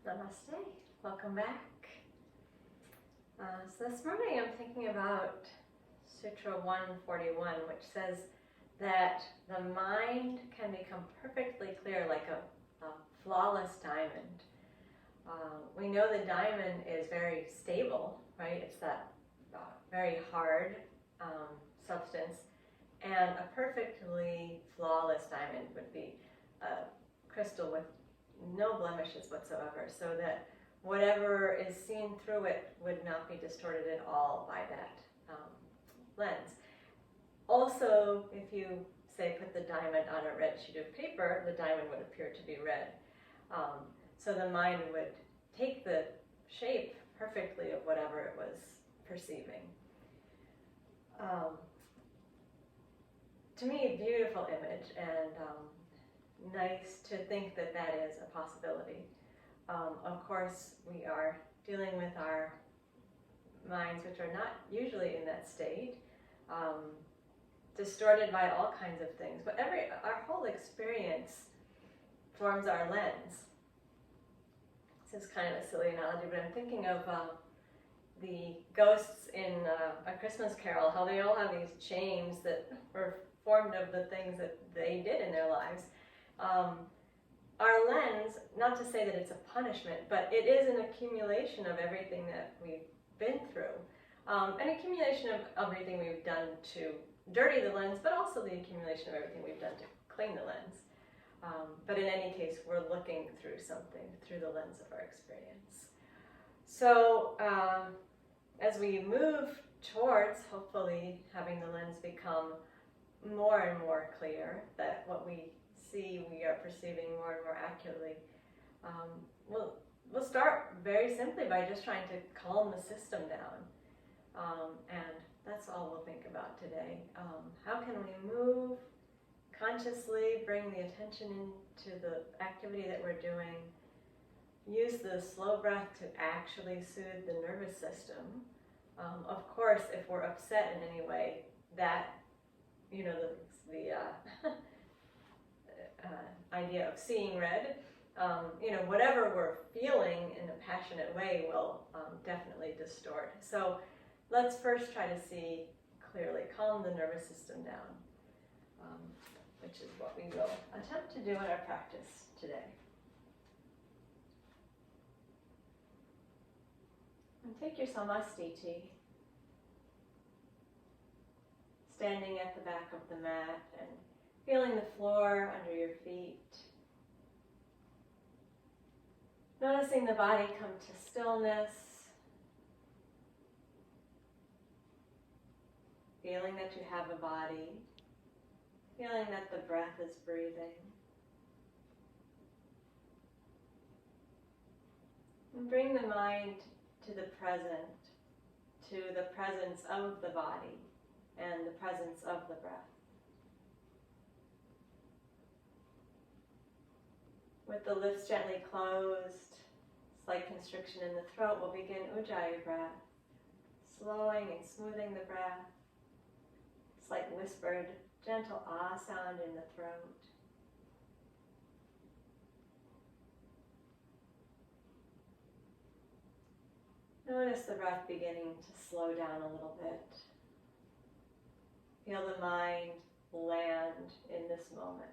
Namaste. Welcome back. So this morning I'm thinking about Sutra 141, which says that the mind can become perfectly clear like a flawless diamond. We know the diamond is very stable, right? It's that very hard substance, and a perfectly flawless diamond would be a crystal with no blemishes whatsoever, so that whatever is seen through it would not be distorted at all by that lens. Also, if you say put the diamond on a red sheet of paper, the diamond would appear to be red. So the mind would take the shape perfectly of whatever it was perceiving. To me, a beautiful image, and nice to think that that is a possibility. Of course, we are dealing with our minds, which are not usually in that state, distorted by all kinds of things. But our whole experience forms our lens. This is kind of a silly analogy, but I'm thinking of the ghosts in A Christmas Carol, how they all have these chains that were formed of the things that they did in their lives. Our lens, not to say that it's a punishment, but it is an accumulation of everything that we've been through. An accumulation of everything we've done to dirty the lens, but also the accumulation of everything we've done to clean the lens. But in any case, we're looking through something, through the lens of our experience. So as we move towards, hopefully, having the lens become more and more clear, that what we see we are perceiving more and more accurately, we'll start very simply by just trying to calm the system down. And that's all we'll think about today. How can we move consciously, bring the attention into the activity that we're doing, use the slow breath to actually soothe the nervous system. Of course, if we're upset in any way, that, the idea of seeing red, whatever we're feeling in a passionate way will definitely distort. So let's first try to see clearly, calm the nervous system down, which is what we will attempt to do in our practice today. And take your samastiti, standing at the back of the mat and feeling the floor under your feet. Noticing the body come to stillness. Feeling that you have a body. Feeling that the breath is breathing. And bring the mind to the present, to the presence of the body and the presence of the breath. With the lips gently closed, slight constriction in the throat, we'll begin Ujjayi breath, slowing and smoothing the breath, slight whispered, gentle ah sound in the throat. Notice the breath beginning to slow down a little bit. Feel the mind land in this moment.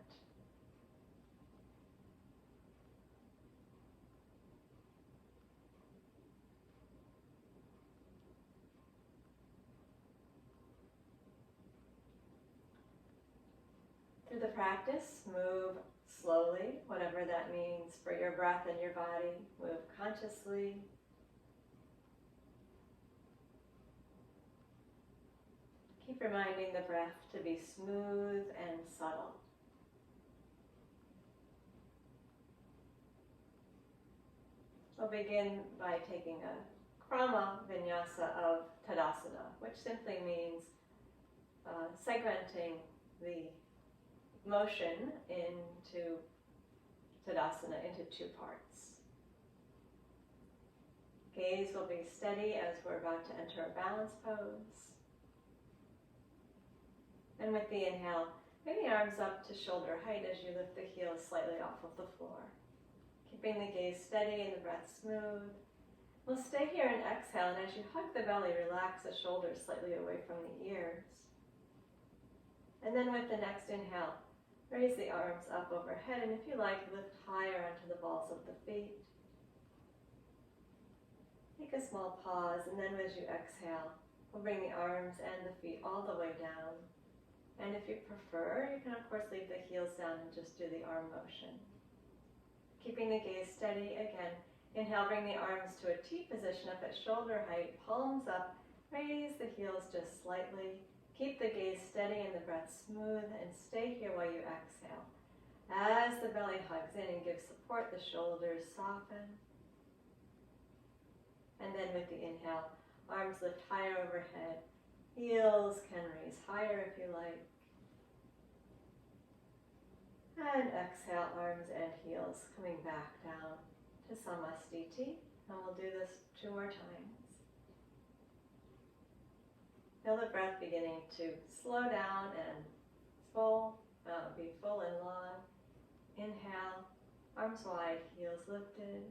Through the practice, move slowly, whatever that means for your breath and your body. Move consciously. Keep reminding the breath to be smooth and subtle. We'll begin by taking a krama vinyasa of Tadasana, which simply means segmenting the motion into Tadasana into two parts. Gaze will be steady as we're about to enter a balance pose. And with the inhale, bring the arms up to shoulder height as you lift the heels slightly off of the floor. Keeping the gaze steady and the breath smooth. We'll stay here and exhale, and as you hug the belly, relax the shoulders slightly away from the ears. And then with the next inhale, raise the arms up overhead, and if you like, lift higher onto the balls of the feet. Take a small pause, and then as you exhale, we'll bring the arms and the feet all the way down. And if you prefer, you can of course leave the heels down and just do the arm motion. Keeping the gaze steady again. Inhale, bring the arms to a T position up at shoulder height, palms up, raise the heels just slightly. Keep the gaze steady and the breath smooth, and stay here while you exhale. As the belly hugs in and gives support, the shoulders soften. And then with the inhale, arms lift higher overhead. Heels can raise higher if you like. And exhale, arms and heels coming back down to Samastiti. And we'll do this 2 more times. Feel the breath beginning to slow down and be full and long. Inhale, arms wide, heels lifted.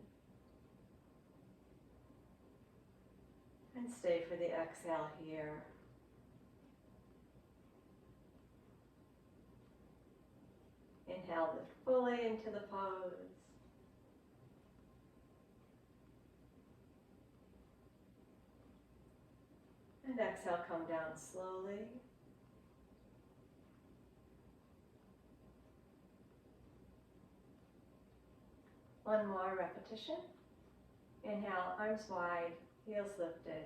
And stay for the exhale here. Inhale, lift fully into the pose. And exhale, come down slowly. One more repetition. Inhale, arms wide, heels lifted.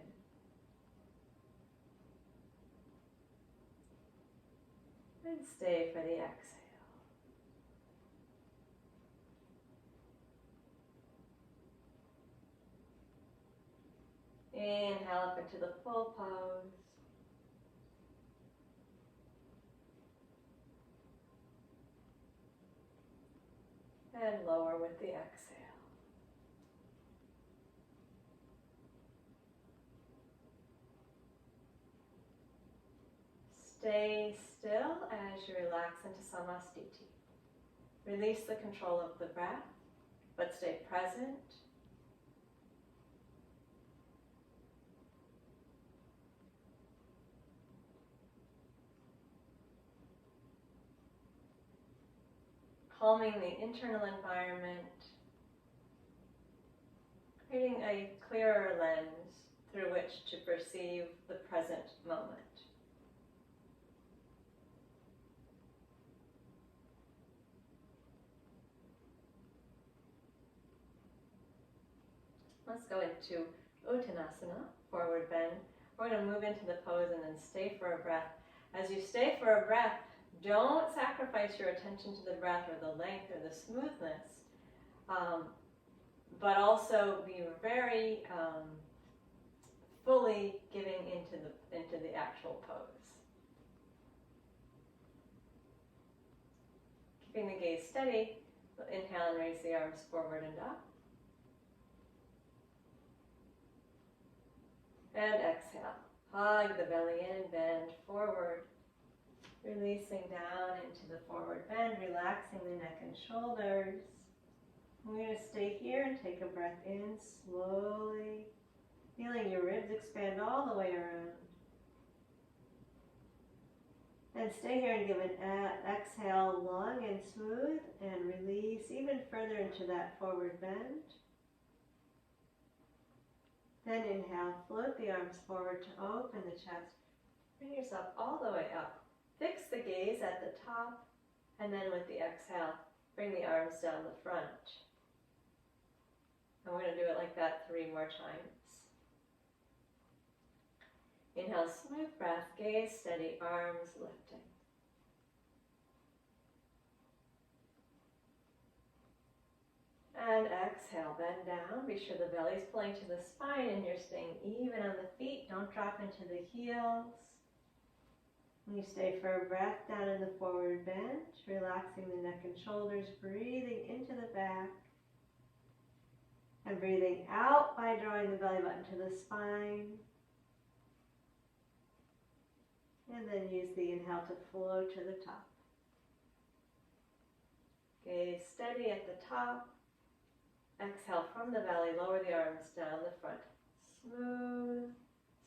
And stay for the exhale. Inhale up into the full pose. And lower with the exhale. Stay still as you relax into Samastiti. Release the control of the breath, but stay present. Calming the internal environment, creating a clearer lens through which to perceive the present moment. Let's go into Uttanasana, forward bend. We're going to move into the pose and then stay for a breath. As you stay for a breath, don't sacrifice your attention to the breath or the length or the smoothness, but also be very fully giving into the actual pose. Keeping the gaze steady, inhale and raise the arms forward and up. And exhale. Hug the belly in, bend forward. Releasing down into the forward bend, relaxing the neck and shoulders. We're going to stay here and take a breath in slowly, feeling your ribs expand all the way around. And stay here and give an exhale long and smooth, and release even further into that forward bend. Then inhale, float the arms forward to open the chest. Bring yourself all the way up. Fix the gaze at the top, and then with the exhale, bring the arms down the front. And we're going to do it like that 3 more times. Inhale, smooth breath, gaze steady, arms lifting. And exhale, bend down. Be sure the belly's pulling to the spine and you're staying even on the feet. Don't drop into the heels. You stay for a breath down in the forward bend, relaxing the neck and shoulders, breathing into the back. And breathing out by drawing the belly button to the spine. And then use the inhale to float to the top. Gaze steady at the top. Exhale from the belly, lower the arms down the front. Smooth,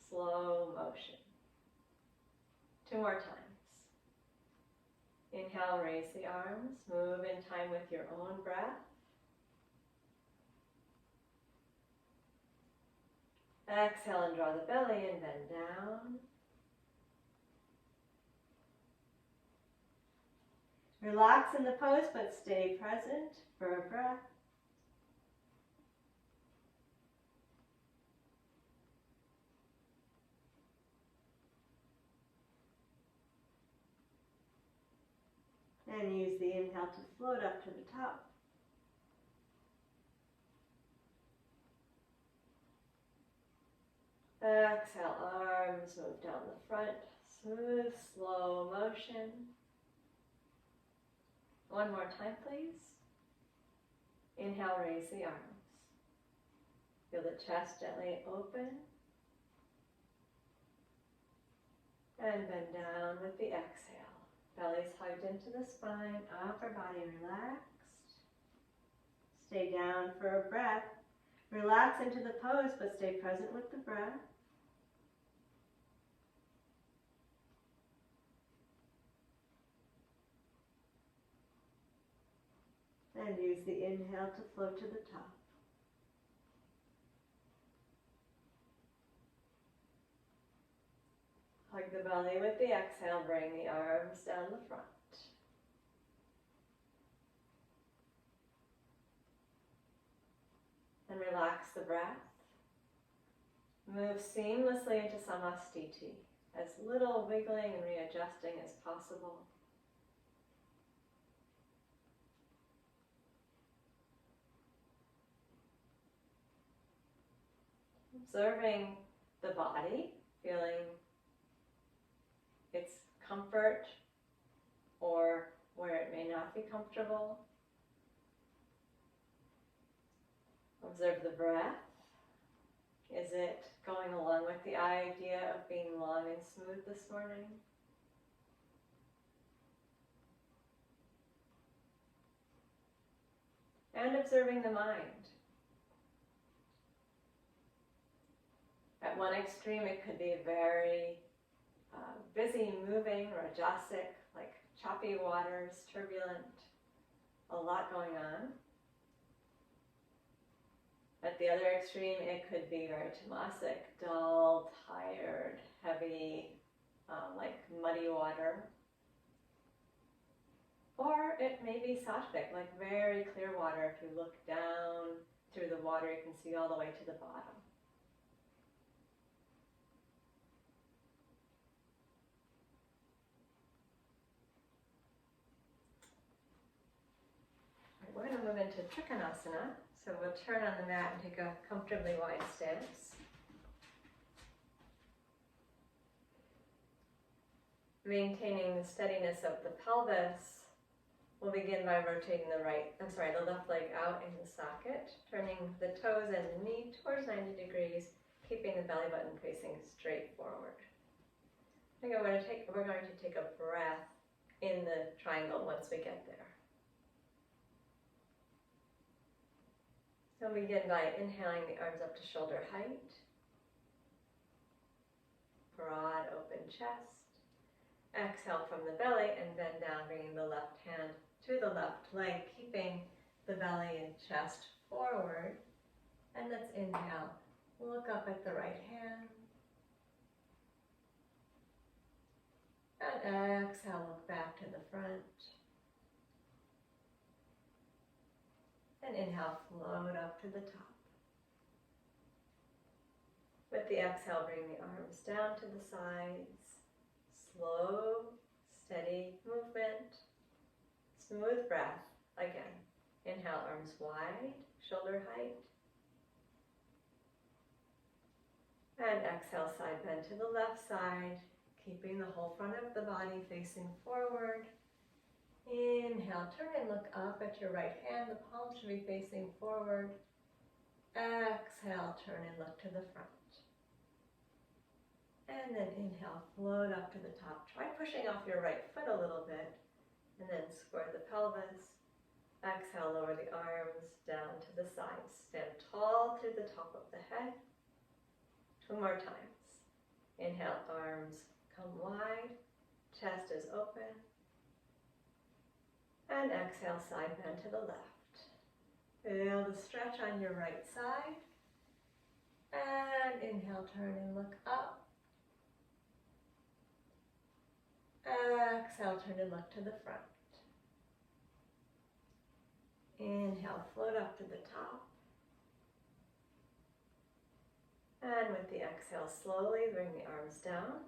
slow motion. 2 more times. Inhale, raise the arms, move in time with your own breath. Exhale and draw the belly and bend down. Relax in the pose, but stay present for a breath. And use the inhale to float up to the top. Exhale, arms move down the front. Smooth, slow motion. 1 more time, please. Inhale, raise the arms. Feel the chest gently open. And bend down with the exhale. Belly's hugged into the spine, upper body relaxed. Stay down for a breath. Relax into the pose, but stay present with the breath. And use the inhale to float to the top. Hug the belly with the exhale, bring the arms down the front. And relax the breath. Move seamlessly into Samastiti, as little wiggling and readjusting as possible. Observing the body, feeling its comfort or where it may not be comfortable. Observe the breath. Is it going along with the idea of being long and smooth this morning? And observing the mind. At one extreme, it could be very busy, moving, rajasic, like choppy waters, turbulent, a lot going on. At the other extreme, it could be very tamasic, dull, tired, heavy, like muddy water. Or it may be sattvic, like very clear water. If you look down through the water, you can see all the way to the bottom. We're going to move into Trikonasana. So we'll turn on the mat and take a comfortably wide stance. Maintaining the steadiness of the pelvis, we'll begin by rotating the left leg out in the socket, turning the toes and the knee towards 90 degrees, keeping the belly button facing straight forward. I think we're going to take a breath in the triangle once we get there. So begin by inhaling the arms up to shoulder height. Broad open chest. Exhale from the belly and bend down, bringing the left hand to the left leg, keeping the belly and chest forward. And let's inhale. Look up at the right hand. And exhale, look back to the front. And inhale, float up to the top. With the exhale, bring the arms down to the sides. Slow, steady movement. Smooth breath. Again, inhale, arms wide, shoulder height. And exhale, side bend to the left side, keeping the whole front of the body facing forward. Inhale, turn and look up at your right hand. The palm should be facing forward. Exhale, turn and look to the front. And then inhale, float up to the top. Try pushing off your right foot a little bit. And then square the pelvis. Exhale, lower the arms down to the sides. Stand tall through the top of the head. 2 more times. Inhale, arms come wide, chest is open. And exhale, side bend to the left. Feel the stretch on your right side. And inhale, turn and look up. Exhale, turn and look to the front. Inhale, float up to the top. And with the exhale, slowly bring the arms down.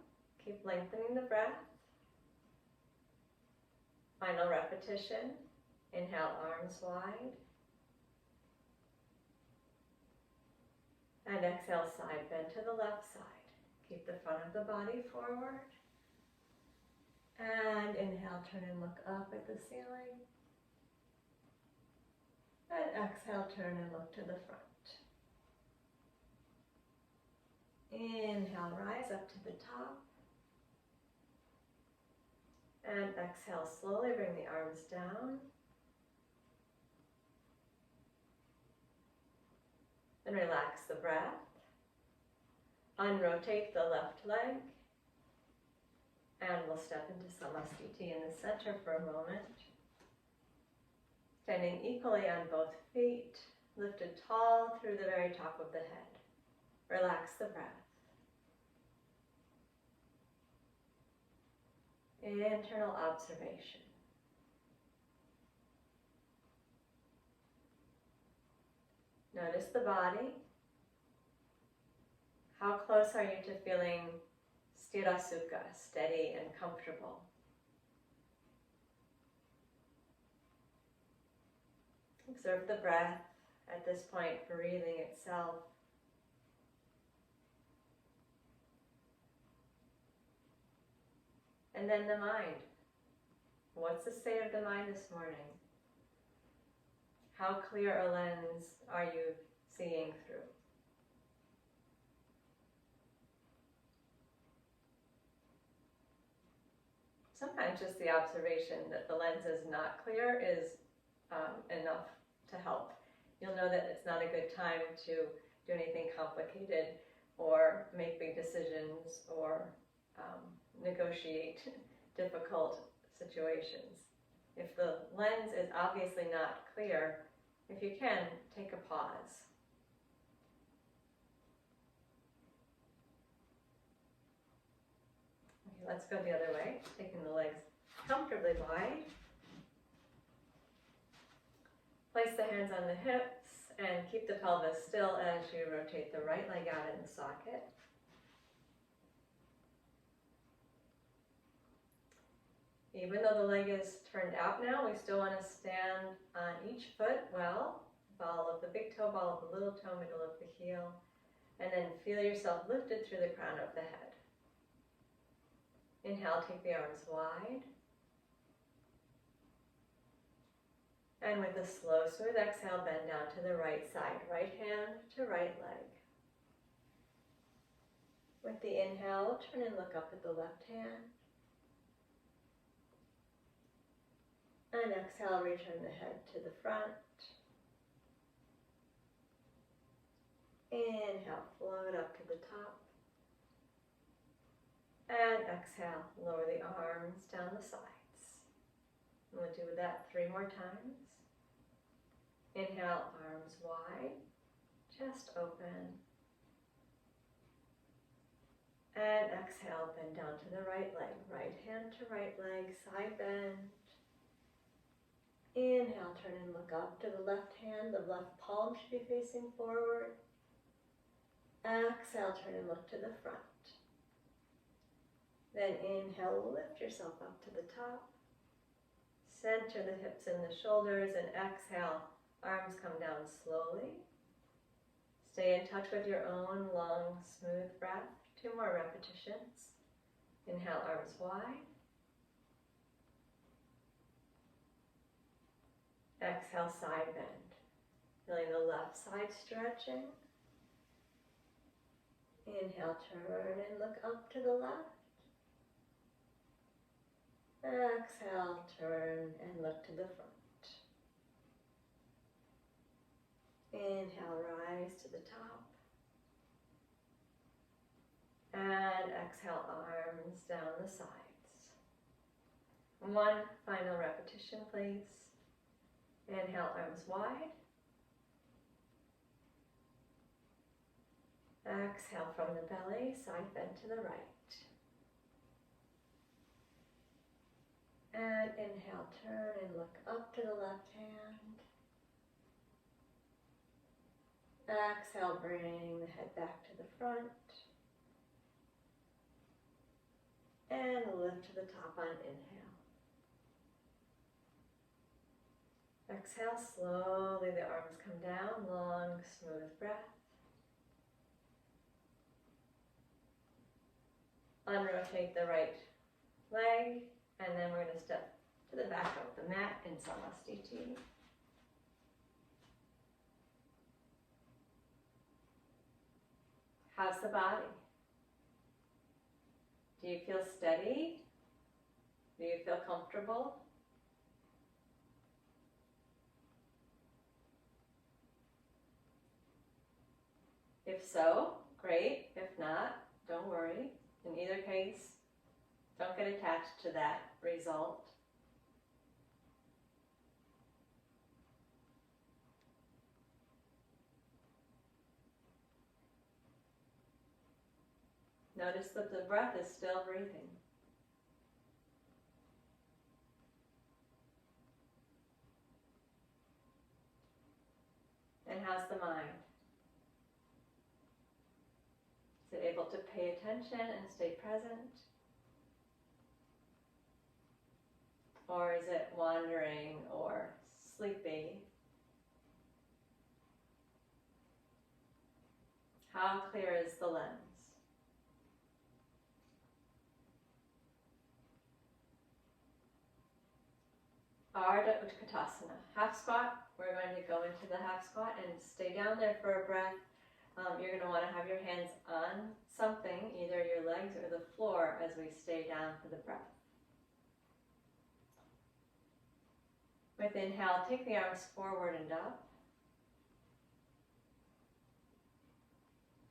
Keep lengthening the breath. Final repetition. Inhale, arms wide. And exhale, side bend to the left side. Keep the front of the body forward. And inhale, turn and look up at the ceiling. And exhale, turn and look to the front. Inhale, rise up to the top. And exhale, slowly bring the arms down. And relax the breath. Unrotate the left leg. And we'll step into Samasthiti in the center for a moment. Standing equally on both feet, lifted tall through the very top of the head. Relax the breath. Internal observation. Notice the body. How close are you to feeling sthira sukha, steady and comfortable? Observe the breath at this point, breathing itself. And then the mind. What's the state of the mind this morning? How clear a lens are you seeing through? Sometimes just the observation that the lens is not clear is enough to help. You'll know that it's not a good time to do anything complicated or make big decisions or negotiate difficult situations. If the lens is obviously not clear, if you can, take a pause. Okay, let's go the other way, taking the legs comfortably wide. Place the hands on the hips and keep the pelvis still as you rotate the right leg out in the socket. Even though the leg is turned out now, we still want to stand on each foot well. Ball of the big toe, ball of the little toe, middle of the heel. And then feel yourself lifted through the crown of the head. Inhale, take the arms wide. And with a slow, smooth exhale, bend down to the right side. Right hand to right leg. With the inhale, turn and look up at the left hand. And exhale, return the head to the front. Inhale, float up to the top. And exhale, lower the arms down the sides. And we'll do that 3 more times. Inhale, arms wide, chest open. And exhale, bend down to the right leg. Right hand to right leg, side bend. Inhale, turn and look up to the left hand. The left palm should be facing forward. Exhale, turn and look to the front. Then inhale, lift yourself up to the top. Center the hips and the shoulders, and exhale, arms come down slowly. Stay in touch with your own long, smooth breath. 2 more repetitions. Inhale, arms wide. Exhale, side bend. Feeling the left side stretching. Inhale, turn and look up to the left. Exhale, turn and look to the front. Inhale, rise to the top. And exhale, arms down the sides. One final repetition, please. Inhale, arms wide. Exhale from the belly, side bend to the right. And inhale, turn and look up to the left hand. Exhale, bring the head back to the front. And lift to the top on inhale. Exhale, slowly the arms come down, long, smooth breath. Unrotate the right leg, and then we're going to step to the back of the mat in Samastiti. How's the body? Do you feel steady? Do you feel comfortable? If so, great. If not, don't worry. In either case, don't get attached to that result. Notice that the breath is still breathing. And how's the mind? Is it able to pay attention and stay present? Or is it wandering or sleepy? How clear is the lens? Ardha Utkatasana, half squat. We're going to go into the half squat and stay down there for a breath. You're going to want to have your hands on something, either your legs or the floor, as we stay down for the breath. With inhale, take the arms forward and up.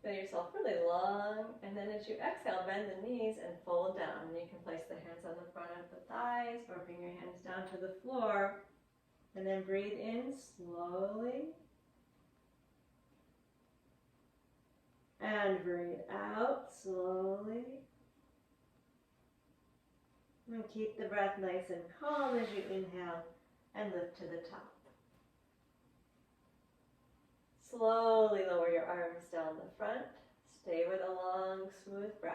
Feel yourself really long, and then as you exhale, bend the knees and fold down. And you can place the hands on the front of the thighs or bring your hands down to the floor. And then breathe in slowly. And breathe out slowly. And keep the breath nice and calm as you inhale and lift to the top. Slowly lower your arms down the front. Stay with a long, smooth breath.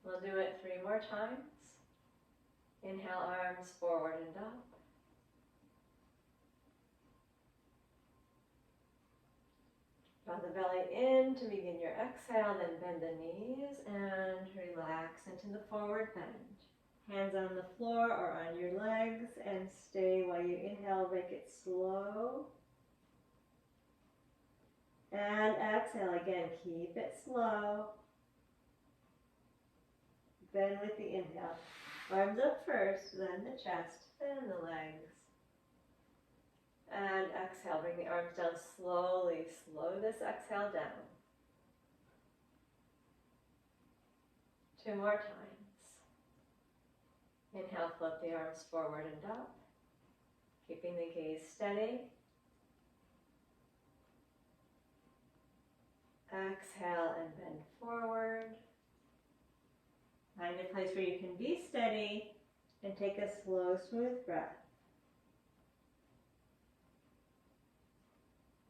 We'll do it 3 more times. Inhale, arms forward and up. Draw the belly in to begin your exhale, then bend the knees and relax into the forward bend. Hands on the floor or on your legs, and stay while you inhale. Make it slow. And exhale again. Keep it slow. Then with the inhale, arms up first, then the chest, then the legs. And exhale, bring the arms down slowly. Slow this exhale down. 2 more times. Inhale, float the arms forward and up, keeping the gaze steady. Exhale and bend forward. Find a place where you can be steady and take a slow, smooth breath.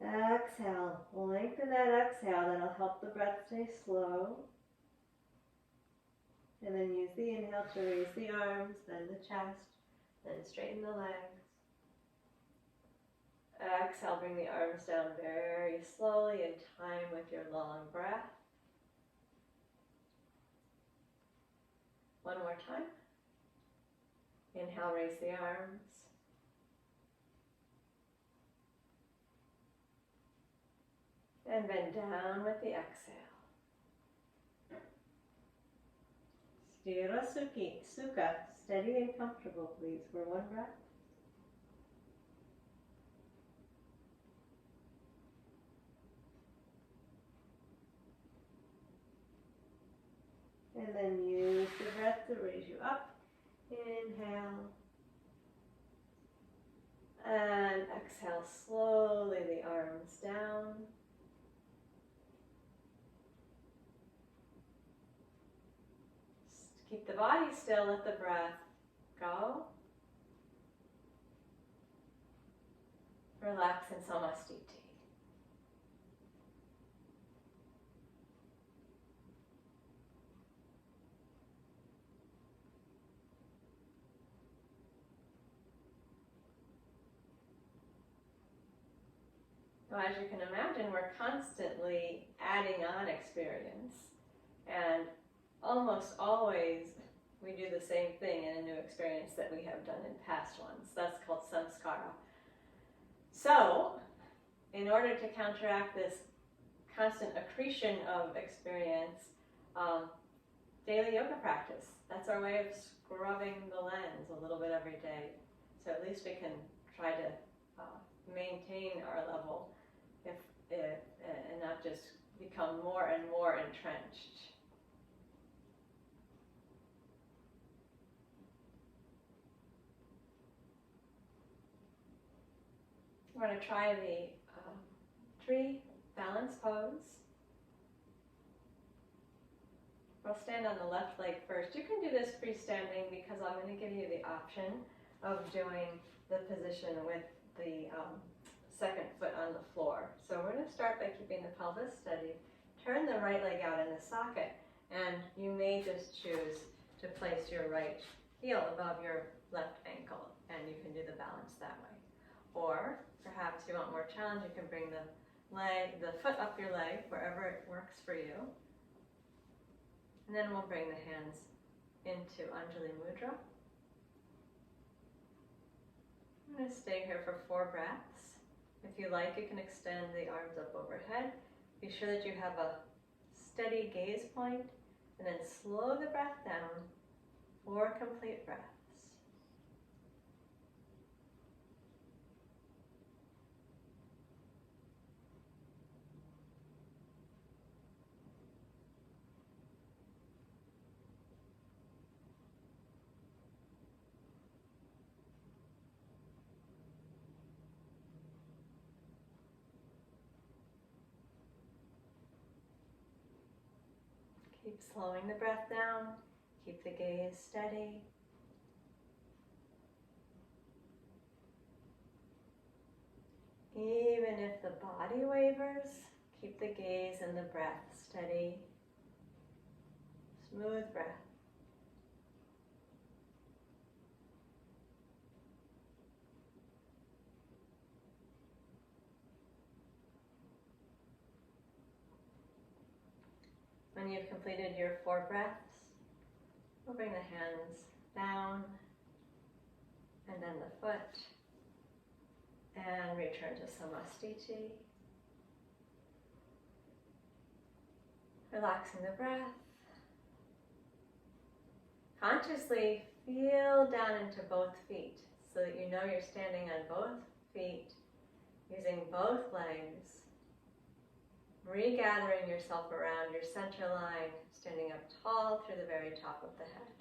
Exhale. Lengthen that exhale. That'll help the breath stay slow. And then use the inhale to raise the arms, then the chest, then straighten the legs. Exhale, bring the arms down very slowly in time with your long breath. 1 more time. Inhale, raise the arms. And bend down with the exhale. Sthira Sukha, steady and comfortable, please, for 1 breath. And then use the breath to raise you up. Inhale. And exhale slowly the arms down. Just keep the body still, let the breath go. Relax in Samastiti. So as you can imagine, we're constantly adding on experience, and almost always we do the same thing in a new experience that we have done in past ones. That's called samskara. So, in order to counteract this constant accretion of experience, daily yoga practice. That's our way of scrubbing the lens a little bit every day. So at least we can try to maintain our level and not just become more and more entrenched. We're going to try the tree balance pose. We'll stand on the left leg first. You can do this freestanding because I'm going to give you the option of doing the position with the second foot on the floor. So we're going to start by keeping the pelvis steady. Turn the right leg out in the socket, and you may just choose to place your right heel above your left ankle, and you can do the balance that way. Or perhaps you want more challenge, you can bring the foot up your leg wherever it works for you. And then we'll bring the hands into Anjali Mudra. I'm going to stay here for 4 breaths. If you like, you can extend the arms up overhead. Be sure that you have a steady gaze point, and then slow the breath down. 4 complete breaths. Keep slowing the breath down. Keep the gaze steady. Even if the body wavers, keep the gaze and the breath steady. Smooth breath. When you've completed your 4 breaths, we'll bring the hands down and then the foot and return to Samastiti. Relaxing the breath. Consciously feel down into both feet so that you know you're standing on both feet, using both legs. Regathering yourself around your center line, standing up tall through the very top of the head.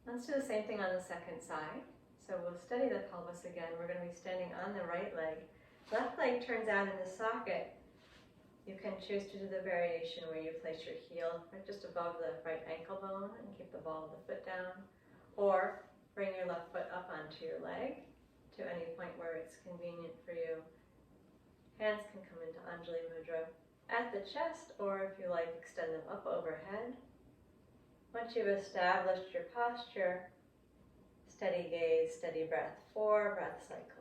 Let's do the same thing on the second side. So we'll steady the pelvis again. We're going to be standing on the right leg. Left leg turns out in the socket. You can choose to do the variation where you place your heel right just above the right ankle bone and keep the ball of the foot down. Or bring your left foot up onto your leg to any point where it's convenient for you. Hands can come into Anjali Mudra at the chest, or if you like, extend them up overhead. Once you've established your posture, steady gaze, steady breath, 4 breath cycles.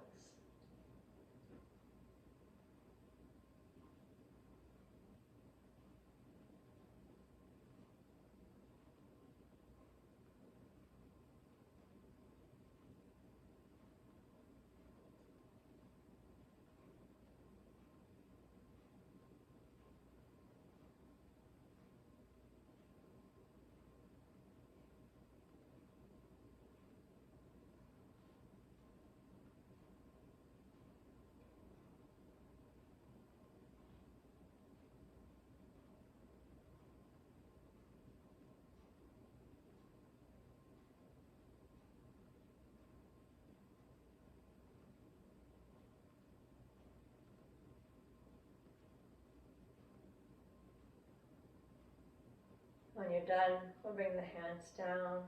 When you're done, we'll bring the hands down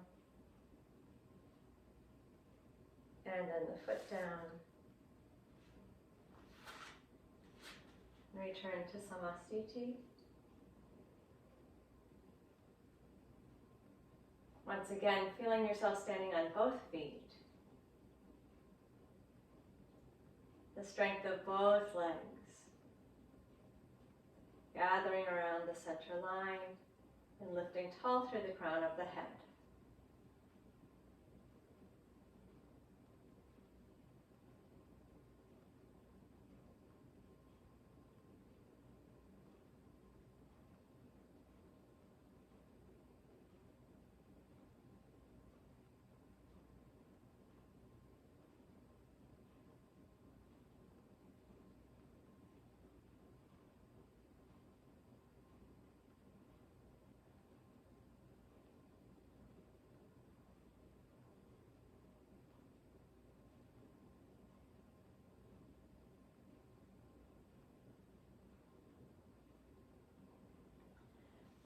and then the foot down. Return to Samastiti. Once again, feeling yourself standing on both feet. The strength of both legs. Gathering around the center line and lifting tall through the crown of the head.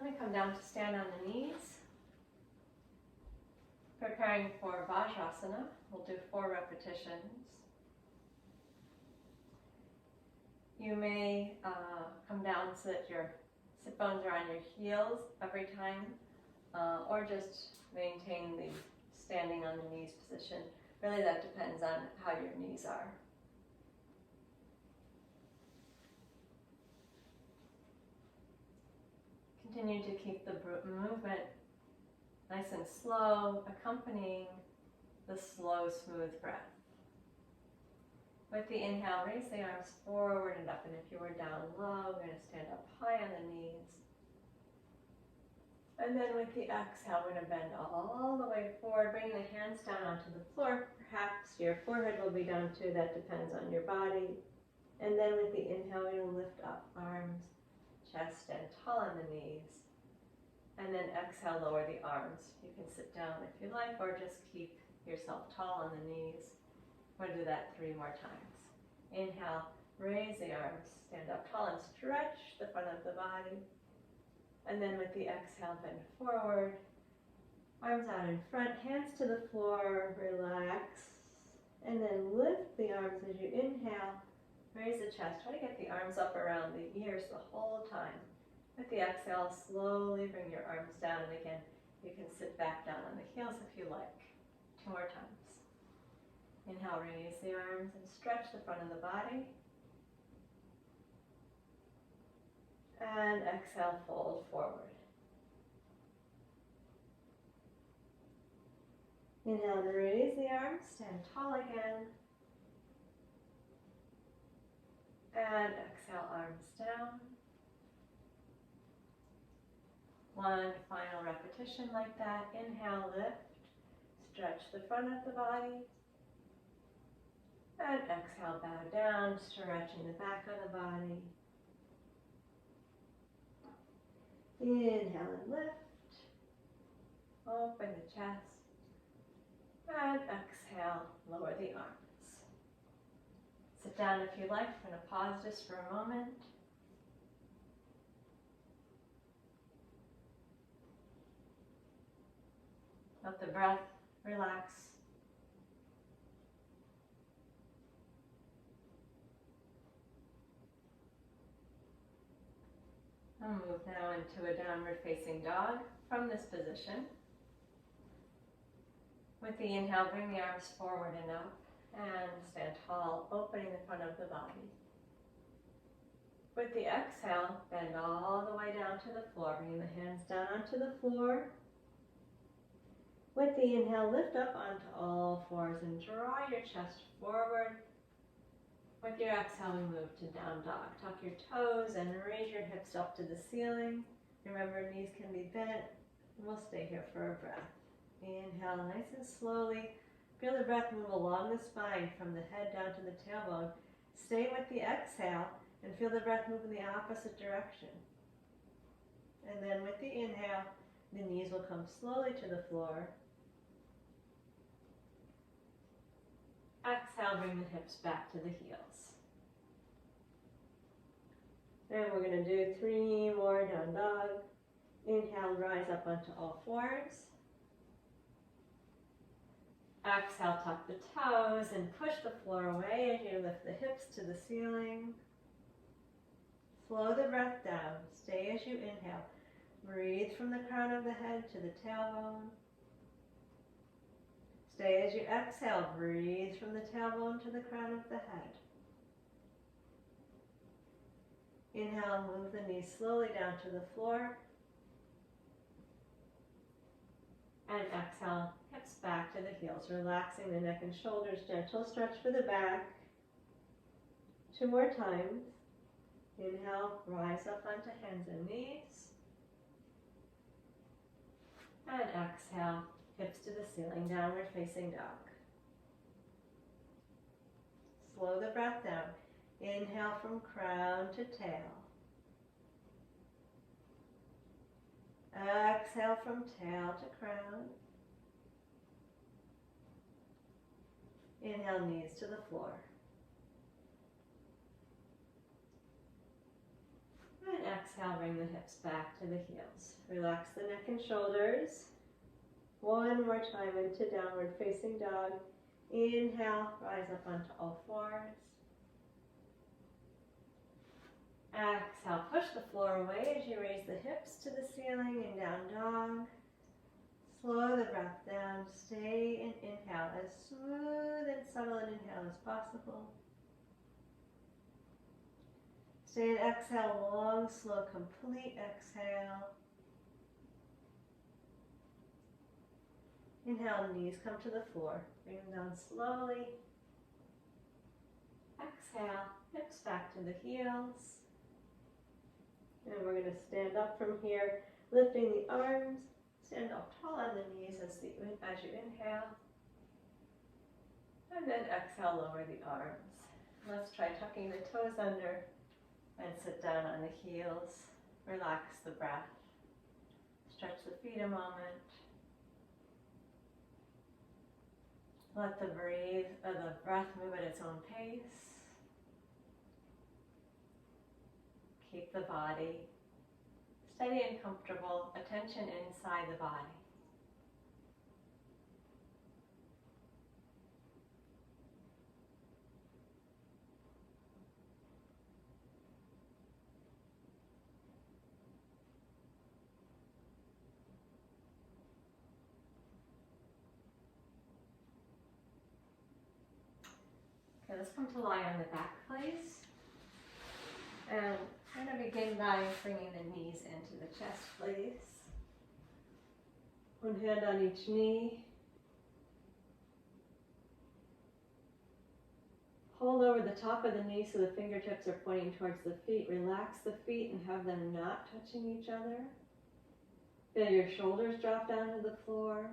Let me come down to stand on the knees. Preparing for Vajrasana. We'll do 4 repetitions. You may come down so that your sit bones are on your heels every time, or just maintain the standing on the knees position. Really, that depends on how your knees are. Continue to keep the movement nice and slow, accompanying the slow, smooth breath. With the inhale, raise the arms forward and up, and if you were down low, we're going to stand up high on the knees. And then with the exhale, we're going to bend all the way forward, bringing the hands down onto the floor. Perhaps your forehead will be down too, that depends on your body. And then with the inhale, we're going to lift up arms, chest, and tall on the knees. And then exhale, lower the arms. You can sit down if you like, or just keep yourself tall on the knees. We're going to do that 3 more times. Inhale, raise the arms, stand up tall and stretch the front of the body. And then with the exhale, bend forward, arms out in front, hands to the floor, relax. And then lift the arms as you inhale, raise the chest. Try to get the arms up around the ears the whole time. With the exhale, slowly bring your arms down, and again, you can sit back down on the heels if you like. 2 more times. Inhale, raise the arms and stretch the front of the body. And exhale, fold forward. Inhale to raise the arms, stand tall again. And exhale, arms down. 1 final repetition like that. Inhale, lift, stretch the front of the body. And exhale, bow down, stretching the back of the body. Inhale and lift. Open the chest. And exhale, lower the arms. Sit down if you like. I'm going to pause just for a moment. Let the breath relax. I'll move now into a downward facing dog from this position. With the inhale, bring the arms forward and up and stand tall, opening the front of the body. With the exhale, bend all the way down to the floor, bringing the hands down onto the floor. With the inhale, lift up onto all fours and draw your chest forward. With your exhale, we move to down dog. Tuck your toes and raise your hips up to the ceiling. Remember, knees can be bent. We'll stay here for a breath. Inhale, nice and slowly. Feel the breath move along the spine from the head down to the tailbone. Stay with the exhale and feel the breath move in the opposite direction. And then with the inhale, the knees will come slowly to the floor. Exhale, bring the hips back to the heels. And we're going to do 3 more down dog. Inhale Inhale, rise up onto all fours. Exhale, tuck the toes and push the floor away as you lift the hips to the ceiling. Slow the breath down. Stay as you inhale. Breathe from the crown of the head to the tailbone. Stay as you exhale. Breathe from the tailbone to the crown of the head. Inhale, move the knees slowly down to the floor. And exhale, hips back to the heels, relaxing the neck and shoulders. Gentle stretch for the back. 2 more times. Inhale, rise up onto hands and knees. And exhale, hips to the ceiling, downward facing dog. Slow the breath down. Inhale from crown to tail. Exhale from tail to crown. Inhale, knees to the floor. And exhale, bring the hips back to the heels. Relax the neck and shoulders. 1 more time into downward facing dog. Inhale, rise up onto all fours. Exhale, push the floor away as you raise the hips to the ceiling and down dog. Slow the breath down. Stay in inhale, as smooth and subtle an inhale as possible. Stay in exhale, long, slow, complete exhale. Inhale, knees come to the floor. Bring them down slowly. Exhale, hips back to the heels. And we're going to stand up from here, lifting the arms. Stand up tall on the knees as you inhale. And then exhale, lower the arms. Let's try tucking the toes under and sit down on the heels. Relax the breath. Stretch the feet a moment. Let the breath move at its own pace. Keep the body steady and comfortable, attention inside the body. Okay, let's come to lie on the back, please. And I'm going to begin by bringing the knees into the chest, please. 1 hand on each knee. Hold over the top of the knee so the fingertips are pointing towards the feet. Relax the feet and have them not touching each other. Feel your shoulders drop down to the floor.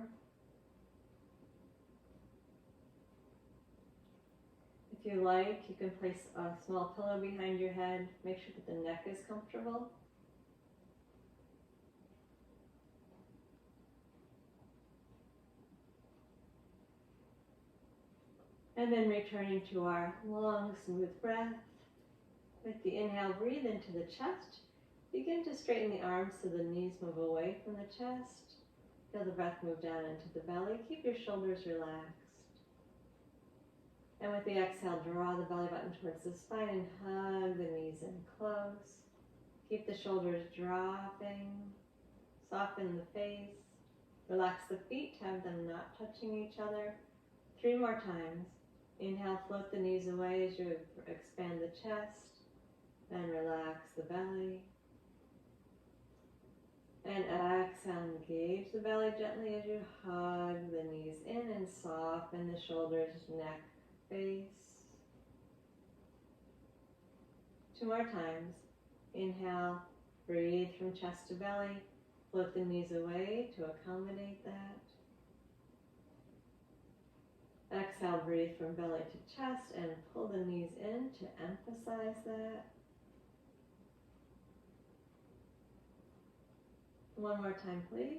If you like, you can place a small pillow behind your head. Make sure that the neck is comfortable. And then returning to our long, smooth breath. With the inhale, breathe into the chest. Begin to straighten the arms so the knees move away from the chest. Feel the breath move down into the belly. Keep your shoulders relaxed. And with the exhale, draw the belly button towards the spine and hug the knees in close. Keep the shoulders dropping. Soften the face. Relax the feet, have them not touching each other. 3 more times. Inhale, float the knees away as you expand the chest. And relax the belly. And exhale, engage the belly gently as you hug the knees in and soften the shoulders, neck, face. 2 more times. Inhale, breathe from chest to belly. Float the knees away to accommodate that. Exhale, breathe from belly to chest and pull the knees in to emphasize that. 1 more time, please.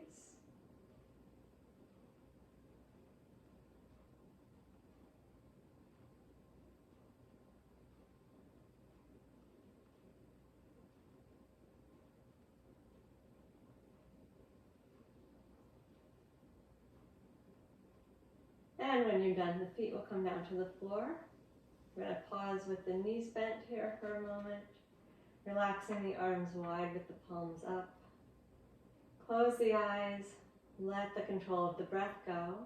And when you're done, the feet will come down to the floor. We're going to pause with the knees bent here for a moment, relaxing the arms wide with the palms up. Close the eyes, let the control of the breath go.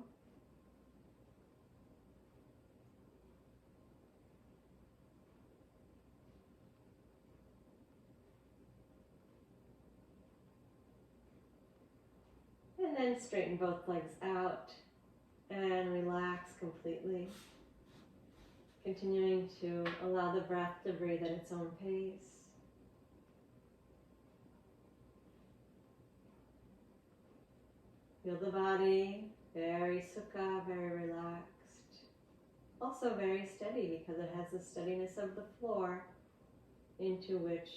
And then straighten both legs out and relax completely. Continuing to allow the breath to breathe at its own pace. Feel the body very sukha, very relaxed. Also very steady because it has the steadiness of the floor into which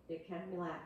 it can relax.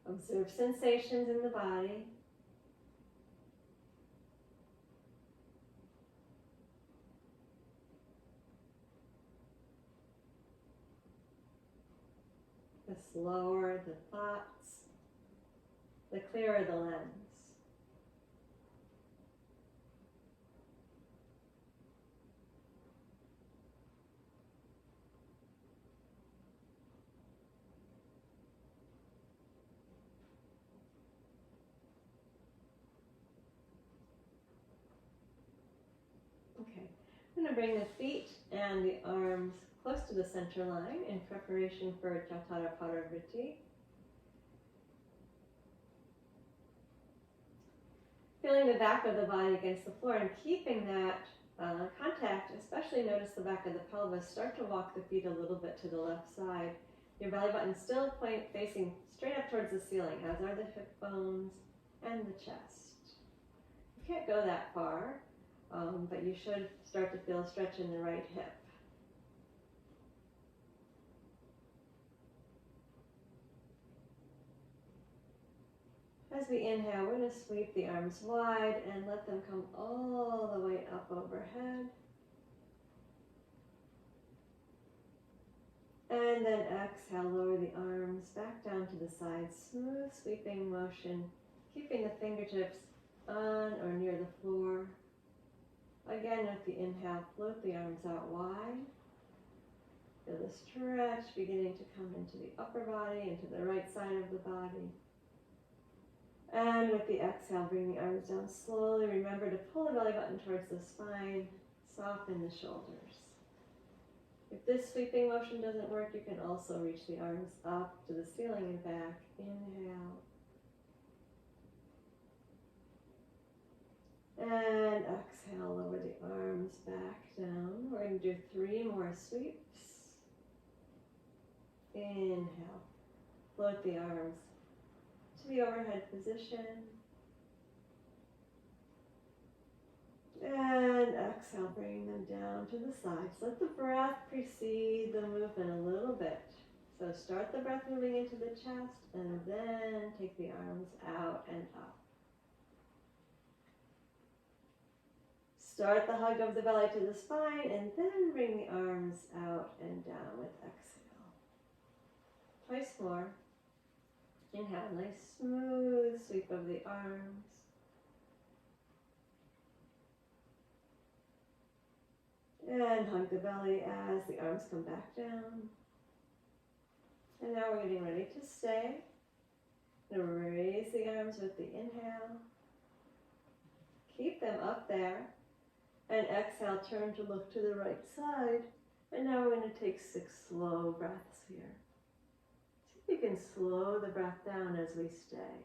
Observe sensations in the body. The slower the thoughts, the clearer the lens. Okay, I'm going to bring the feet and the arms close to the center line in preparation for Jatara Parivriti. Feeling the back of the body against the floor and keeping that contact, especially notice the back of the pelvis. Start to walk the feet a little bit to the left side. Your belly button still facing straight up towards the ceiling, as are the hip bones and the chest. You can't go that far, but you should start to feel a stretch in the right hip. As we inhale, we're going to sweep the arms wide and let them come all the way up overhead. And then exhale, lower the arms back down to the sides. Smooth sweeping motion, keeping the fingertips on or near the floor. Again, with the inhale, float the arms out wide. Feel the stretch beginning to come into the upper body, into the right side of the body. And with the exhale, bring the arms down slowly. Remember to pull the belly button towards the spine, soften the shoulders. If this sweeping motion doesn't work, you can also reach the arms up to the ceiling and back. Inhale. And exhale, lower the arms back down. We're going to do 3 more sweeps. Inhale. Float the arms to the overhead position. And exhale, bring them down to the sides. Let the breath precede the movement a little bit. So start the breath moving into the chest and then take the arms out and up. Start the hug of the belly to the spine and then bring the arms out and down with exhale. Twice more. Inhale, nice smooth sweep of the arms. And hug the belly as the arms come back down. And now we're getting ready to stay. We're going to raise the arms with the inhale. Keep them up there. And exhale, turn to look to the right side. And now we're going to take 6 slow breaths here. See if you can slow the breath down as we stay.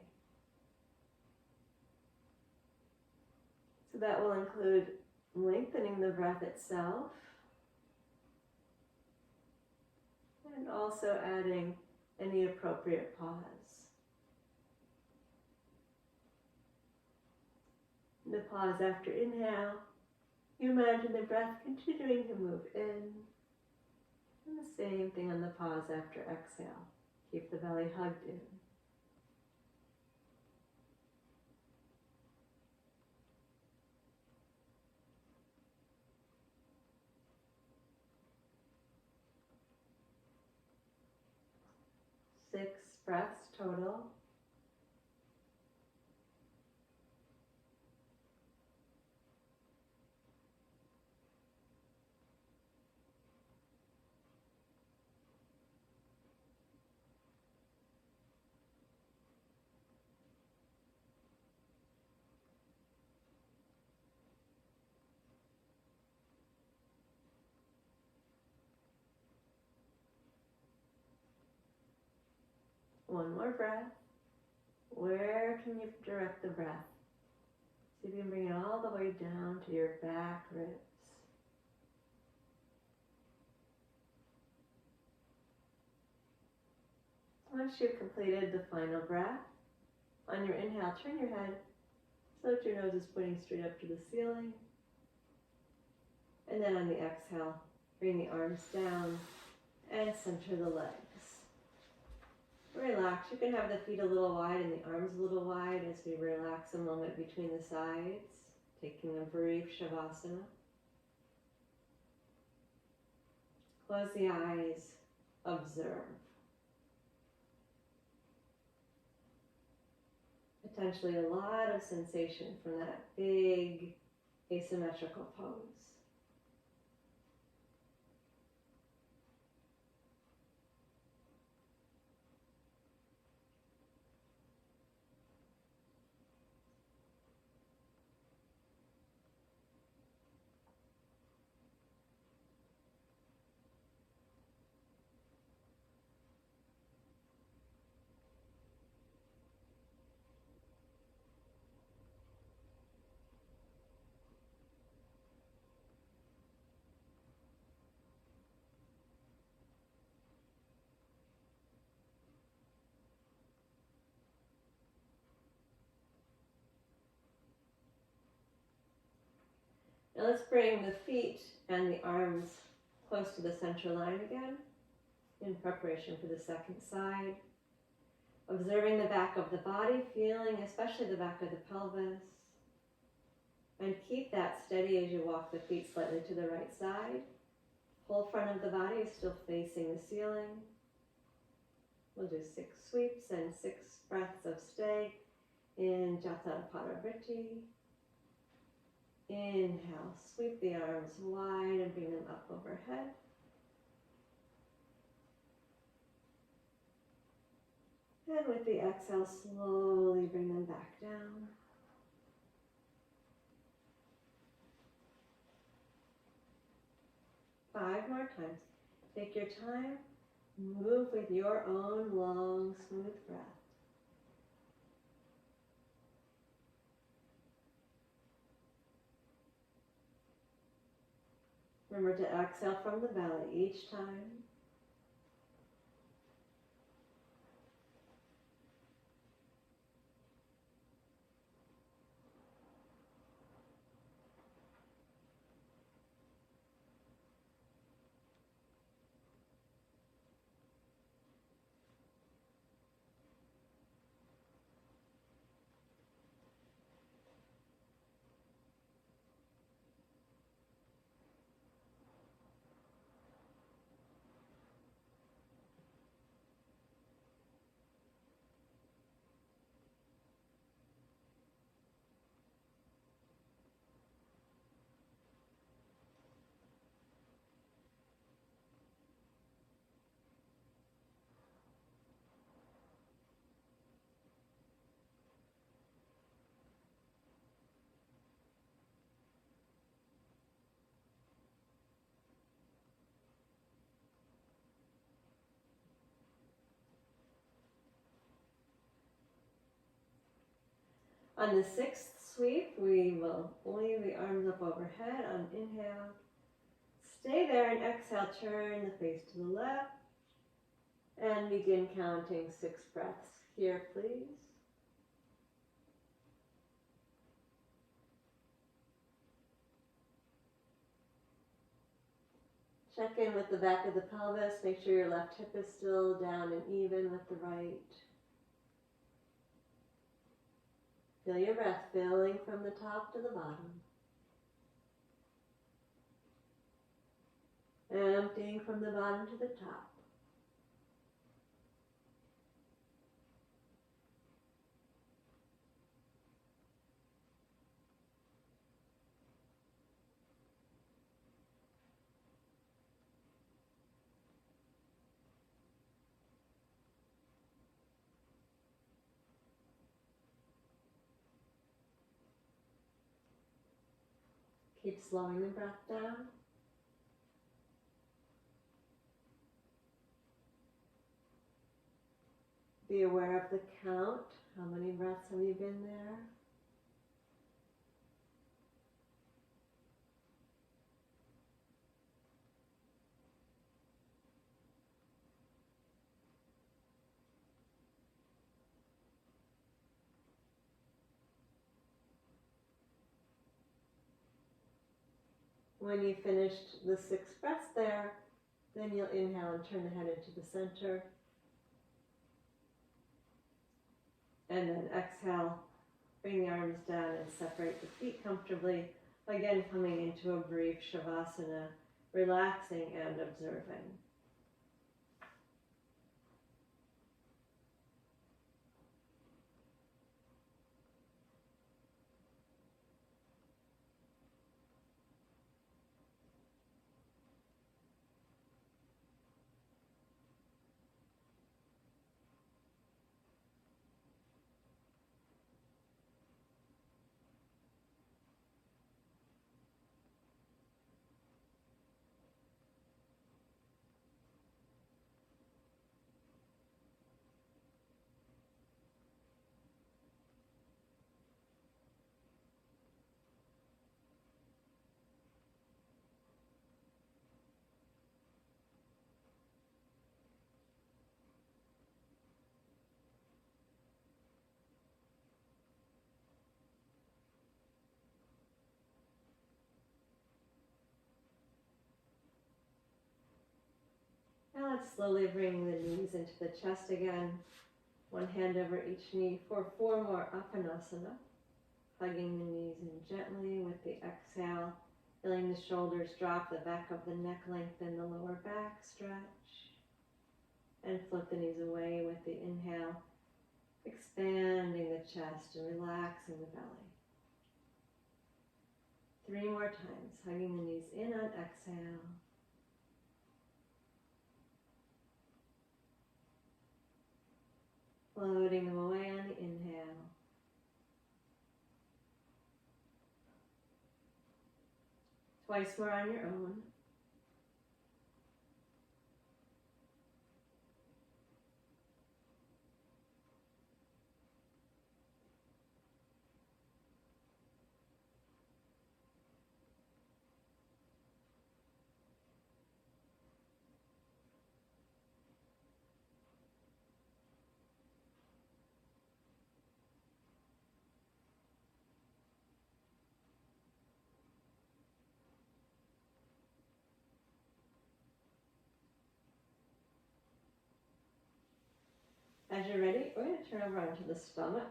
So that will include lengthening the breath itself and also adding any appropriate pause. In the pause after inhale, you imagine the breath continuing to move in. And the same thing on the pause after exhale. Keep the belly hugged in. Six breaths total. One more breath. Where can you direct the breath? See if you can bring it all the way down to your back ribs. Once you've completed the final breath, on your inhale, turn your head so that your nose is pointing straight up to the ceiling. And then on the exhale, bring the arms down and center the legs. Relax. You can have the feet a little wide and the arms a little wide as we relax a moment between the sides, taking a brief Shavasana. Close the eyes. Observe. Potentially a lot of sensation from that big asymmetrical pose. Now let's bring the feet and the arms close to the center line again in preparation for the second side. Observing the back of the body, feeling especially the back of the pelvis. And keep that steady as you walk the feet slightly to the right side. Whole front of the body is still facing the ceiling. We'll do 6 sweeps and 6 breaths of stay in Jatarapada Vritti. Inhale, sweep the arms wide and bring them up overhead. And with the exhale, slowly bring them back down. Five more times. Take your time. Move with your own long, smooth breath. Remember to exhale from the belly each time. On the 6th sweep, we will leave the arms up overhead on inhale. Stay there and exhale, turn the face to the left. And begin counting 6 breaths here, please. Check in with the back of the pelvis. Make sure your left hip is still down and even with the right. Feel your breath filling from the top to the bottom. Emptying from the bottom to the top. Keep slowing the breath down. Be aware of the count. How many breaths have you been there? When you finished the 6 breaths there, then you'll inhale and turn the head into the center. And then exhale, bring the arms down and separate the feet comfortably. Again, coming into a brief Shavasana, relaxing and observing. Now let's slowly bring the knees into the chest again. One hand over each knee for 4 more Apanasana. Hugging the knees in gently with the exhale. Feeling the shoulders drop, the back of the neck lengthen, the lower back stretch. And float the knees away with the inhale. Expanding the chest and relaxing the belly. 3 more times. Hugging the knees in on exhale. Floating them away on the inhale. Twice more on your own. As you're ready, we're going to turn over onto the stomach.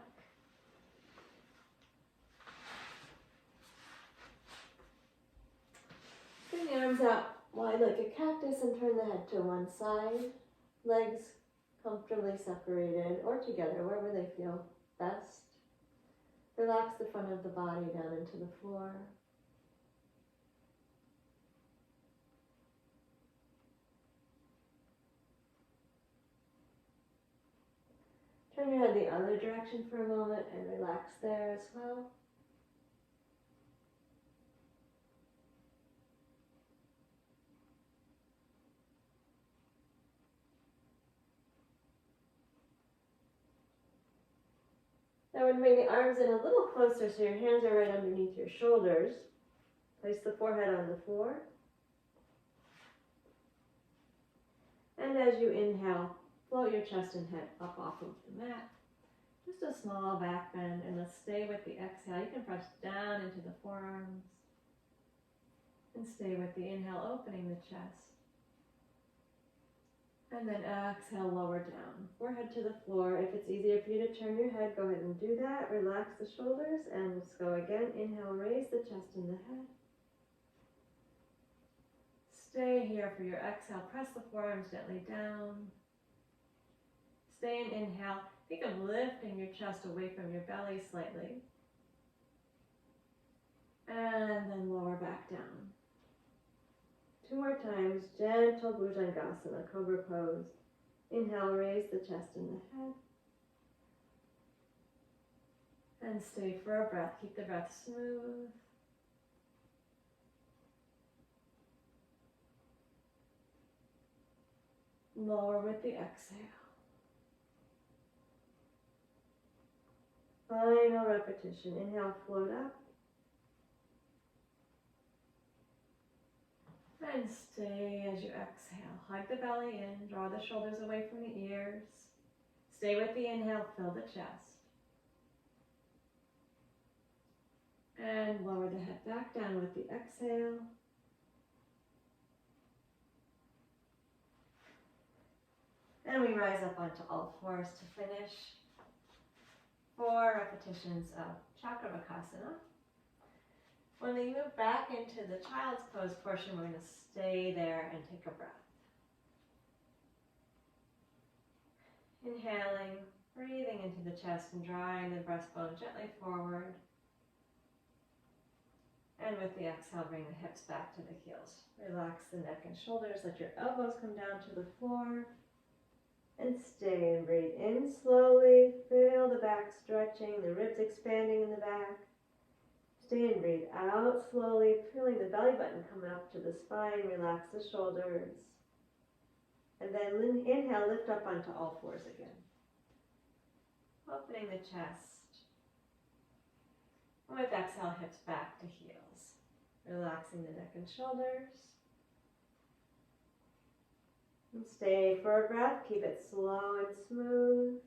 Bring the arms out wide like a cactus and turn the head to one side. Legs comfortably separated or together, wherever they feel best. Relax the front of the body down into the floor. Turn your head the other direction for a moment and relax there as well. Now we're going to bring the arms in a little closer so your hands are right underneath your shoulders. Place the forehead on the floor. And as you inhale, float your chest and head up off of the mat. Just a small back bend, and let's stay with the exhale. You can press down into the forearms. And stay with the inhale, opening the chest. And then exhale, lower down. Forehead to the floor. If it's easier for you to turn your head, go ahead and do that. Relax the shoulders and let's go again. Inhale, raise the chest and the head. Stay here for your exhale. Press the forearms gently down. Stay in inhale. Think of lifting your chest away from your belly slightly. And then lower back down. 2 more times, gentle Bhujangasana, cobra pose. Inhale, raise the chest and the head. And stay for a breath. Keep the breath smooth. Lower with the exhale. Final repetition. Inhale, float up. And stay as you exhale. Hug the belly in, draw the shoulders away from the ears. Stay with the inhale, fill the chest. And lower the head back down with the exhale. And we rise up onto all fours to finish 4 repetitions of Chakravakasana. When we move back into the child's pose portion, we're going to stay there and take a breath. Inhaling, breathing into the chest and drawing the breastbone gently forward. And with the exhale, bring the hips back to the heels. Relax the neck and shoulders, let your elbows come down to the floor. And stay and breathe in slowly. Feel the back stretching, the ribs expanding in the back. Stay and breathe out slowly, feeling the belly button come up to the spine. Relax the shoulders. And then inhale, lift up onto all fours again. Opening the chest. And with exhale, hips back to heels. Relaxing the neck and shoulders. And stay for a breath. Keep it slow and smooth.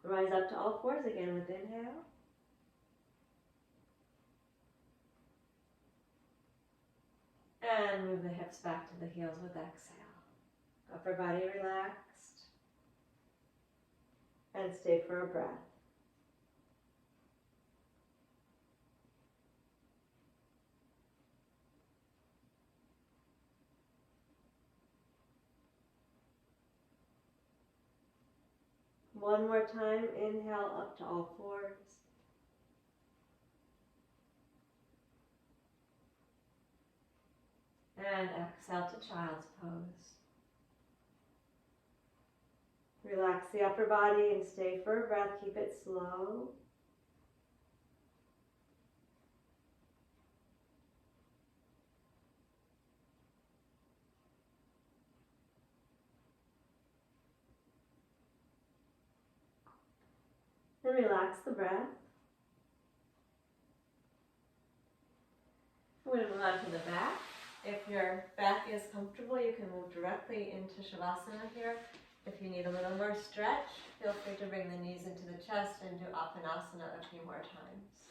Rise up to all fours again with inhale. And move the hips back to the heels with exhale. Upper body relaxed. And stay for a breath. One more time, inhale up to all fours. And exhale to child's pose. Relax the upper body and stay for a breath. Keep it slow. Then relax the breath. We're going to move on to the back. If your back is comfortable, you can move directly into Shavasana here. If you need a little more stretch, feel free to bring the knees into the chest and do Apanasana a few more times.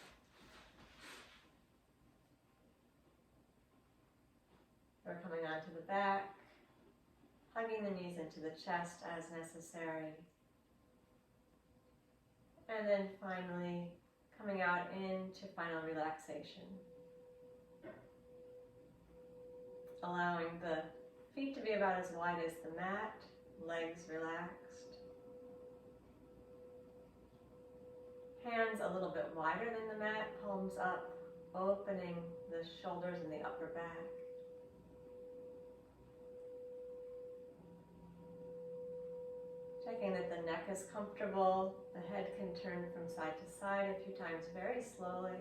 We're coming onto the back, hugging the knees into the chest as necessary. And then finally, coming out into final relaxation. Allowing the feet to be about as wide as the mat, legs relaxed. Hands a little bit wider than the mat, palms up, opening the shoulders and the upper back. Checking that the neck is comfortable, the head can turn from side to side a few times very slowly.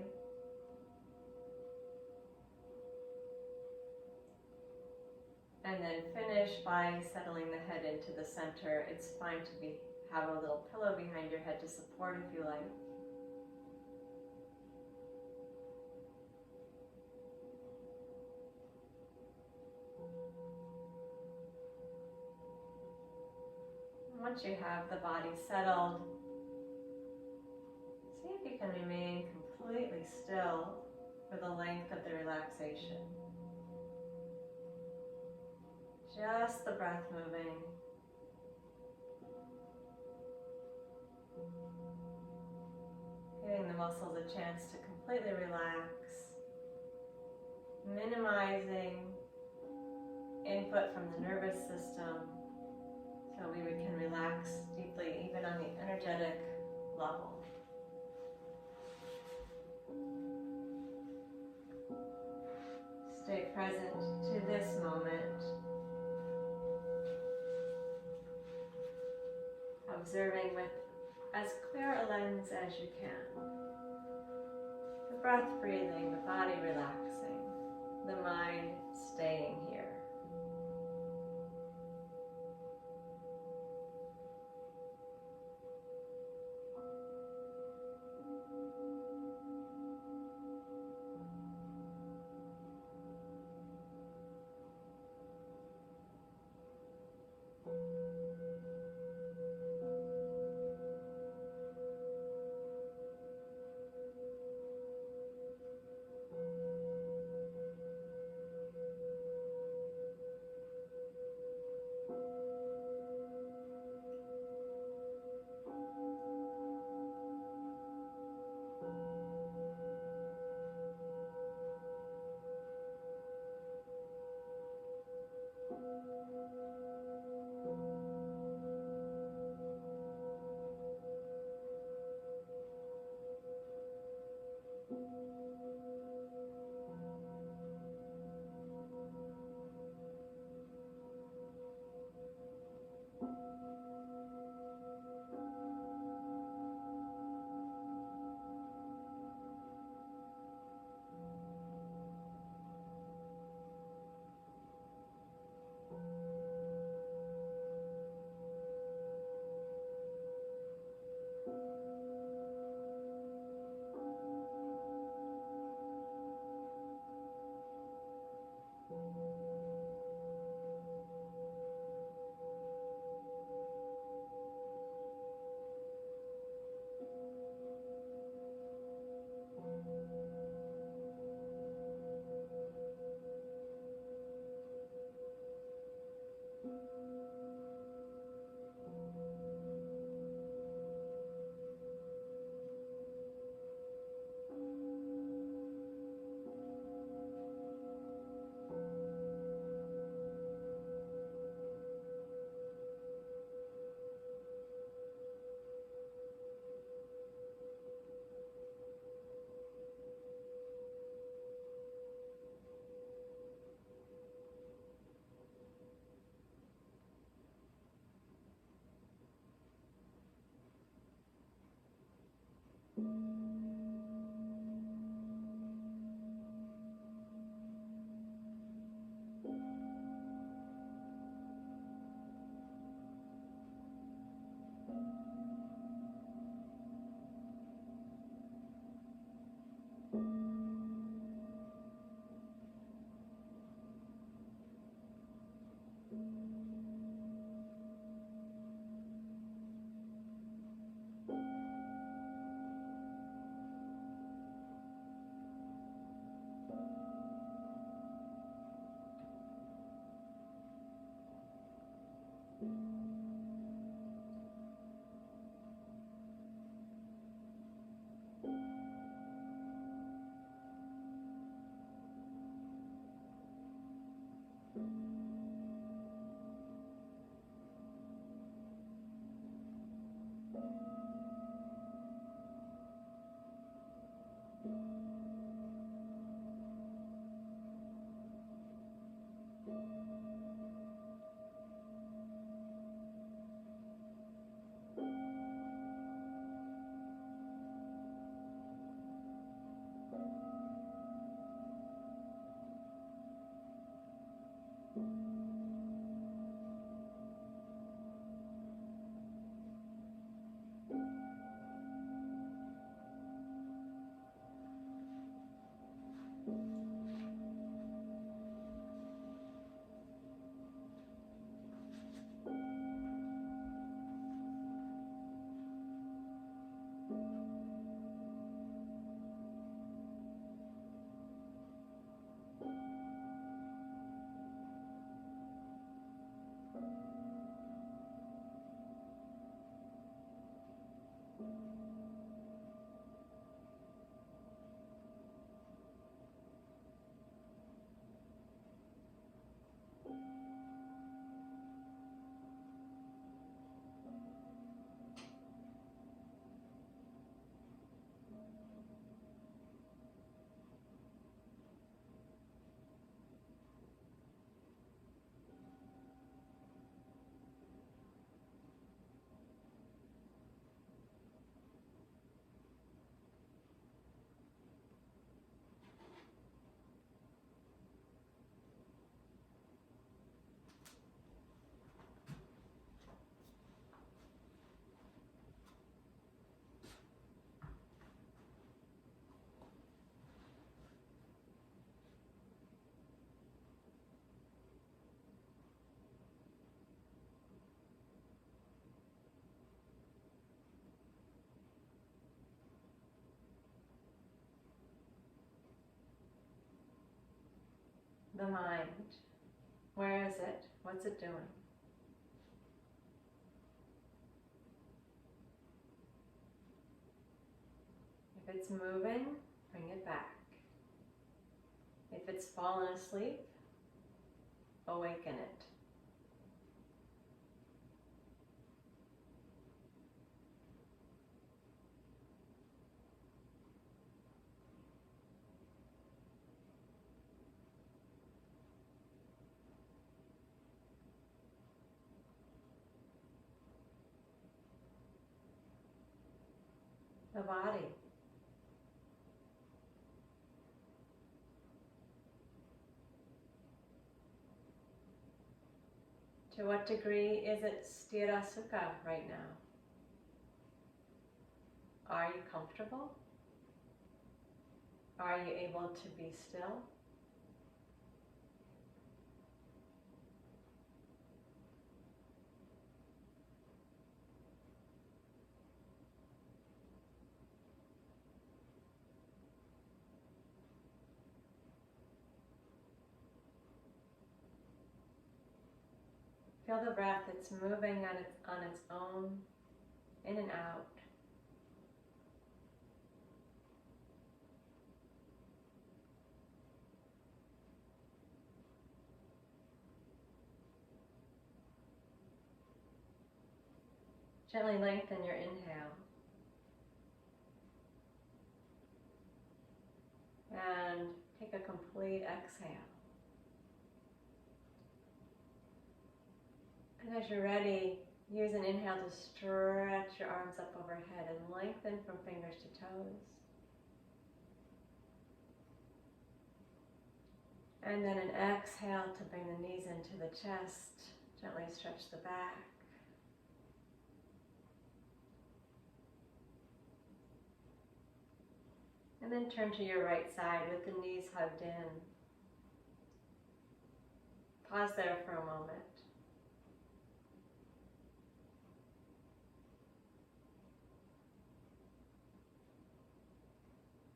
And then finish by settling the head into the center. It's fine to have a little pillow behind your head to support if you like. Once you have the body settled, strength of the relaxation. Just the breath moving. Giving the muscles a chance to completely relax. Minimizing input from the nervous system so we can relax deeply even on the energetic level. Stay present to this moment, observing with as clear a lens as you can. The breath breathing, the body relaxing, the mind staying here. the mind. Where is it? What's it doing? If it's moving, bring it back. If it's fallen asleep, awaken it. The body. To what degree is it sthira sukha right now? Are you comfortable? Are you able to be still? Feel the breath, it's moving on its own, in and out. Gently lengthen your inhale. And take a complete exhale. And as you're ready, use an inhale to stretch your arms up overhead and lengthen from fingers to toes. And then an exhale to bring the knees into the chest. Gently stretch the back. And then turn to your right side with the knees hugged in. Pause there for a moment.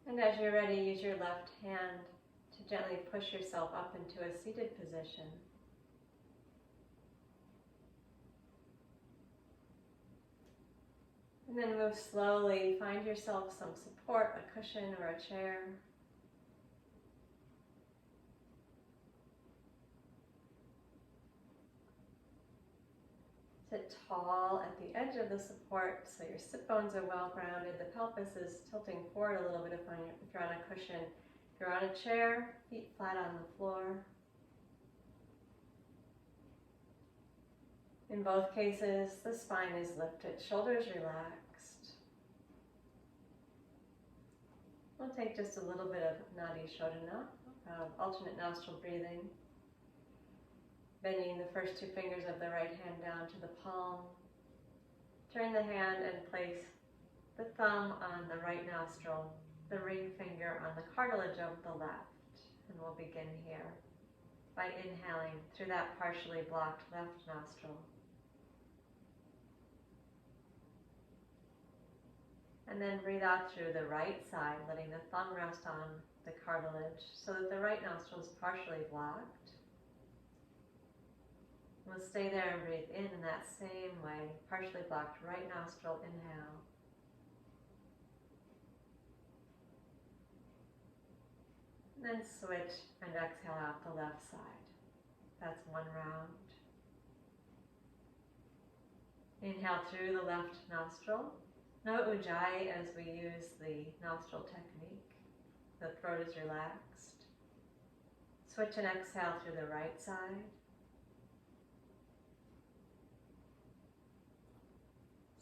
And as you're ready, use your left hand to gently push yourself up into a seated position. And then move slowly. Find yourself some support, a cushion or a chair. Sit tall at the edge of the support so your sit bones are well grounded. The pelvis is tilting forward a little bit if you're on a cushion. If you're on a chair, feet flat on the floor. In both cases, the spine is lifted, shoulders relaxed. We'll take just a little bit of Nadi Shodhana, alternate nostril breathing. Bending the first two fingers of the right hand down to the palm. Turn the hand and place the thumb on the right nostril, the ring finger on the cartilage of the left. And we'll begin here by inhaling through that partially blocked left nostril. And then breathe out through the right side, letting the thumb rest on the cartilage so that the right nostril is partially blocked. We'll stay there and breathe in that same way, partially blocked right nostril, inhale. And then switch and exhale out the left side. That's one round. Inhale through the left nostril. No ujjayi as we use the nostril technique. The throat is relaxed. Switch and exhale through the right side.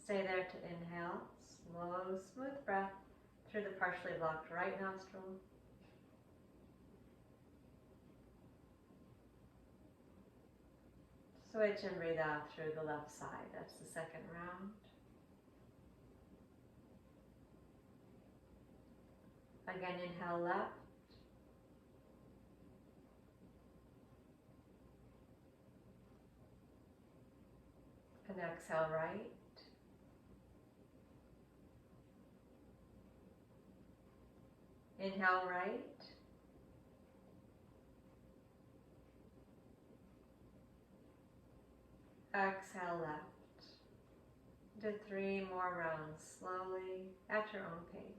Stay there to inhale. Slow, smooth breath through the partially blocked right nostril. Switch and breathe out through the left side. That's the second round. Again, inhale left. And exhale right. Inhale right. Exhale left. Do 3 more rounds slowly at your own pace.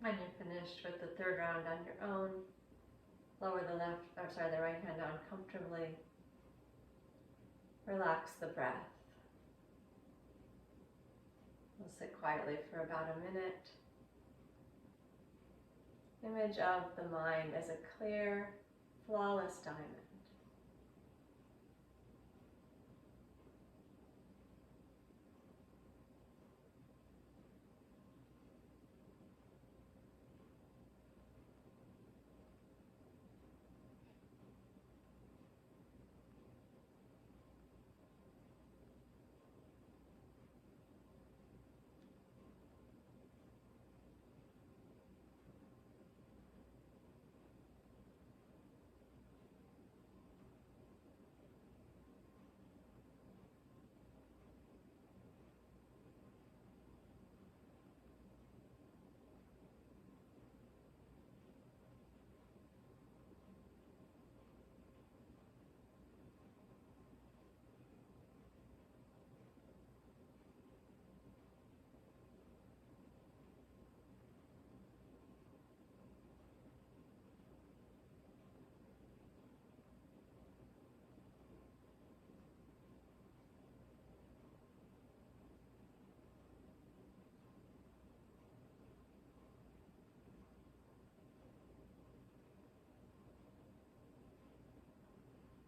When you're finished with the 3rd round on your own, lower the the right hand down comfortably. Relax the breath. We'll sit quietly for about a minute. Image of the mind as a clear, flawless diamond.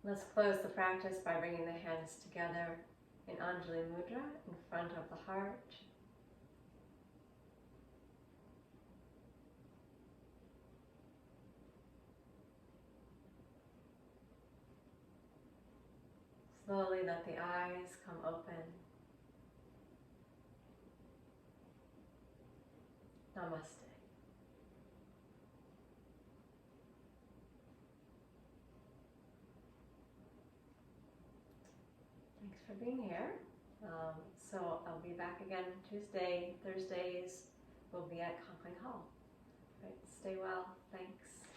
Let's close the practice by bringing the hands together in Anjali Mudra in front of the heart. Slowly let the eyes come open. Namaste. Thanks for being here. So I'll be back again Tuesday. Thursdays we'll be at Conklin Hall. Right, stay well. Thanks.